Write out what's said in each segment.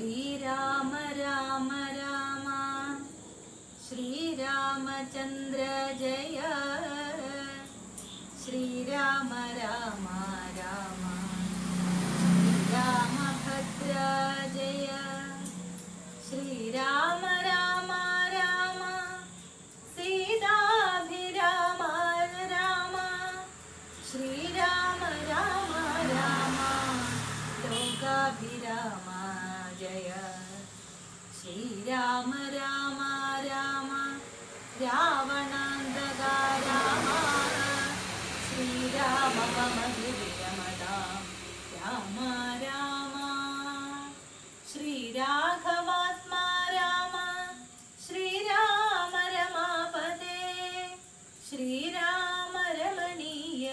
श्रीराम राम राम श्रीरामचन्द्र जय श्रीराम राम राम श्रीरामभद्र जय श्रीराम राम राम सीताभिराम राम श्रीराम राम राम लोकाभिराम जय श्रीराम राम राम रावणान्तका राम श्रीराम मम विरमदा राम राम श्रीराघवात्मा राम श्रीराम रमापदे श्रीराम रमणीय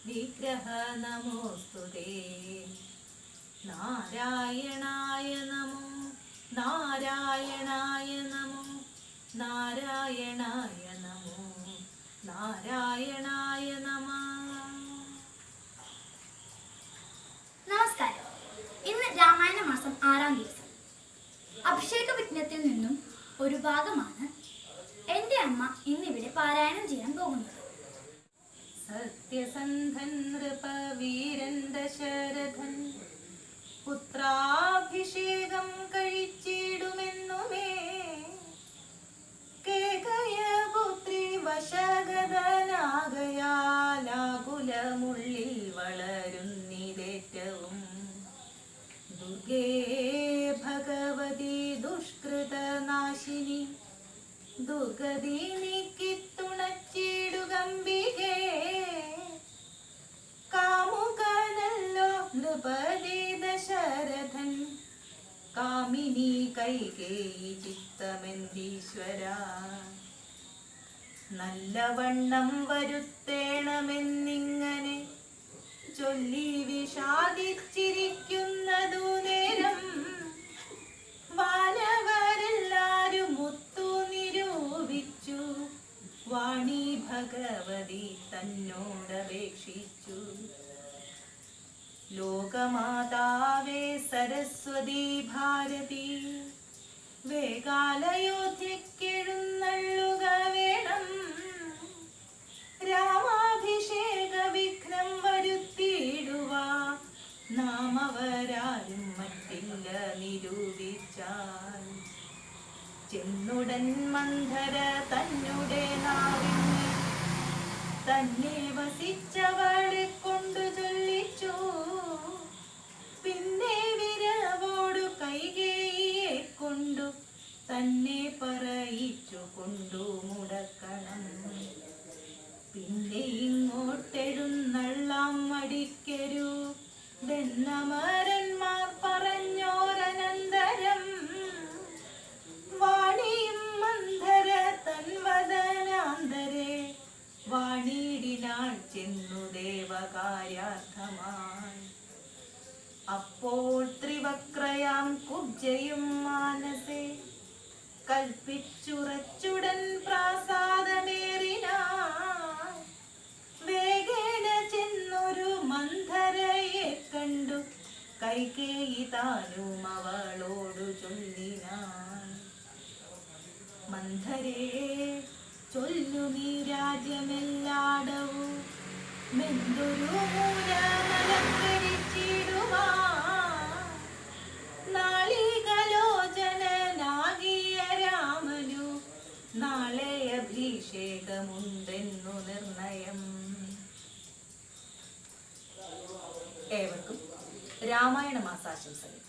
विग्रह नमोस्तुते नारायणाय नमो नारायणाय नमो नारायणाय नमो നാരായണായ നമഃ. നമസ്കാരം. ഇന്ന് രാമായണ മാസം 6-ാം ദിവസം. അഭിഷേക വിഘ്നത്തിൽ നിന്നും ഒരു ഭാഗമാണ് എൻ്റെ അമ്മ ഇന്നിവിടെ പാരായണം ചെയ്യാൻ പോകുന്നത്. സത്യസന്ധൻ നൃപ വീരൻ ദശരഥൻ പുത്രാഭിഷേകം കഴിച്ചിടുമെന്നുമേ കേകയപുത്രി വശഗതനാകയാലാകുലമുള്ളിൽ വളരുന്നിതേറ്റവും ദുർഗേ ഭഗവതി ദുഷ്കൃതനാശിനി ദുർഗതി നീക്കിത്തുണച്ചിടുകമ്പികേ കാമുകനല്ലോ നൃപതി ദശരഥൻ കാമിനി കൈകേയി ചിത്തമെന്തീശ്വര നല്ലവണ്ണം വരുത്തേണമെന്നിങ്ങനെ ചൊല്ലി വിഷാദിച്ചിരിക്കുന്നതു നേരം വാനവരെല്ലാരും ഒത്തു നിരൂപിച്ചു വാണി ഭഗവതി തന്നോടപേക്ഷിച്ചു ലോകമാതാവേ സരസ്വതി ഭാരതി വേഗാലയോധ്യക്കെഴുന്നള്ളുക വേണം രാമാഭിഷേക വിഘ്നം വരുത്തിയിടുവാ നാം അവരാരും മറ്റില്ല നിരൂപിച്ചാൽ ചെന്നുടൻ മന്ധര തന്നുടെ നാവിനെ തന്നെ വസിച്ചവളെ കൊണ്ടു ചൊല്ലിച്ചു പിന്നെ വിരവോടു കൈകേയിയെ കൊണ്ടു തന്നെ പറയിച്ചു കൊണ്ടു മുടക്കണം പിന്നെ ഇങ്ങോട്ടെഴുന്നള്ളാം മടിക്കരുതെന്നമരന്മാർ പറഞ്ഞോരനന്തരം വാണിയും മന്ധര തൻവദനാന്തരെ വാണിയിടിനാൾ ചെന്നു ദേവകാര്യാർത്ഥമായി അപ്പോൾ ത്രിവക്രയാം കുബ്ജയും മാനസേ കൽപ്പിച്ചുറച്ചുടൻ പ്രാസാദമേറിനാൾ വേഗേന ചെന്നൊരു മന്ധരയെ കണ്ടു കൈകേയി താനും അവളോടു ചൊല്ലിനാൾ മന്ധരേ ചൊല്ലു നീ രാജ്യമെല്ലാടവും മെന്തൊരു മൂലമലങ്കരിച്ചിടുവാ നാളികലോചനാകിയ രാമനു നാളെ അഭിഷേകമുണ്ടെന്നു നിർണയം. ഏവർക്കും രാമായണ മാസാശംസകൾ.